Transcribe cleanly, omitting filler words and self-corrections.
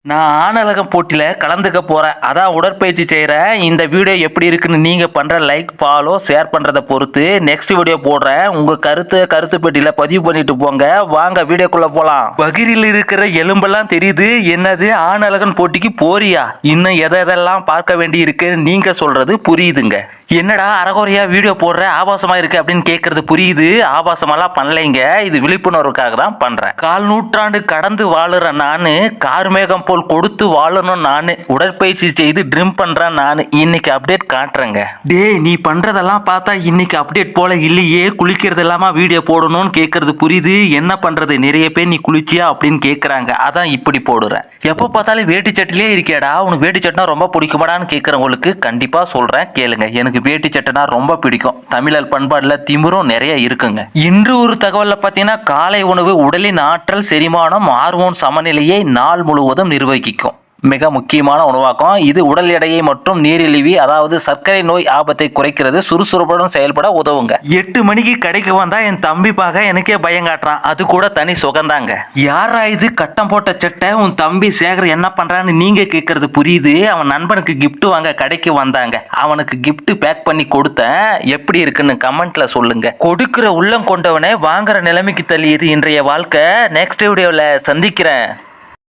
நான் ஆணழகம் போட்டியில கலந்துக்க போறேன். அதான் உடற்பயிற்சி செய்கிறேன். இந்த வீடியோ எப்படி இருக்குன்னு நீங்க பண்ற லைக், ஃபாலோ, ஷேர் பண்றதை பொறுத்து நெக்ஸ்ட் வீடியோ போடுறேன். உங்க கருத்து பெட்டியில பதிவு பண்ணிட்டு போங்க. வாங்க வீடியோக்குள்ள போலாம். பகிரில் இருக்கிற எலும்பெல்லாம் தெரியுது. என்னது ஆணழகன் போட்டிக்கு போறியா? இன்னும் எதெல்லாம் பார்க்க வேண்டி இருக்கு நீங்க சொல்றது புரியுதுங்க. என்னடா அறகுறையா வீடியோ போடுற ஆபாசமா இருக்கு அப்படின்னு கேட்கறது புரியுது. ஆபாசமெல்லாம் பண்ணலைங்க. இது விழிப்புணர்வுக்காக தான் பண்றேன். 1/4 நூற்றாண்டு கடந்து வாழுற நானு, கார்மேகம் போல் கொடுத்து வாழணும் நானு, உடற்பயிற்சி செய்து ட்ரிம் பண்றேன் நானு. இன்னைக்கு அப்டேட் காட்டுறேங்க. டேய், நீ பண்றதெல்லாம் பார்த்தா இன்னைக்கு அப்டேட் போல இல்லையே. குளிக்கிறது இல்லாம வீடியோ போடணும்னு கேட்கறது புரியுது. என்ன பண்றது, நிறைய பேர் நீ குளிச்சியா அப்படின்னு கேட்கறாங்க. அதான் இப்படி போடுறேன். எப்ப பார்த்தாலும் வேட்டி சட்டிலே இருக்கேடா, உனக்கு வேட்டி சட்டினா ரொம்ப பிடிக்குமாடான்னு கேட்கறவங்களுக்கு கண்டிப்பா சொல்றேன், கேளுங்க. எனக்கு வேட்டி சட்டைனா ரொம்ப பிடிக்கும். தமிழர் பண்பாடுல திமிரும் நிறைய இருக்குங்க. இன்று ஒரு தகவல்ல பார்த்தீங்கன்னா, காலை உணவு உடலின் ஆற்றல், செரிமானம், ஹார்மோன் சமநிலையை நாள் முழுவதும் நிர்வகிக்கும். மிக முக்கியமான உணவாக்கம் இது. உடல் எடையை மற்றும் நீரிழிவு, அதாவது சர்க்கரை நோய் ஆபத்தை குறைக்கிறது. சுறுசுறுப்புடன் செயல்பட உதவுங்க. 8 மணிக்கு கடைக்கு வந்தா என் தம்பி பார்க்க எனக்கே பயம் காட்டுறான். அது கூட தனி சுகந்தாங்க. யாரா இது கட்டம் போட்ட சட்டை? உன் தம்பி சேகர் என்ன பண்றான்னு நீங்க கேட்கறது புரியுது. அவன் நண்பனுக்கு கிஃப்ட் வாங்க கடைக்கு வந்தாங்க. அவனுக்கு கிஃப்ட் பேக் பண்ணி கொடுத்தேன். எப்படி இருக்குன்னு கமெண்ட்ல சொல்லுங்க. கொடுக்கிற உள்ளம் கொண்டவனே வாங்குற நிலைமைக்கு தள்ளியது இன்றைய வாழ்க்கை. நெக்ஸ்ட் வீடியோல சந்திக்கிறேன்.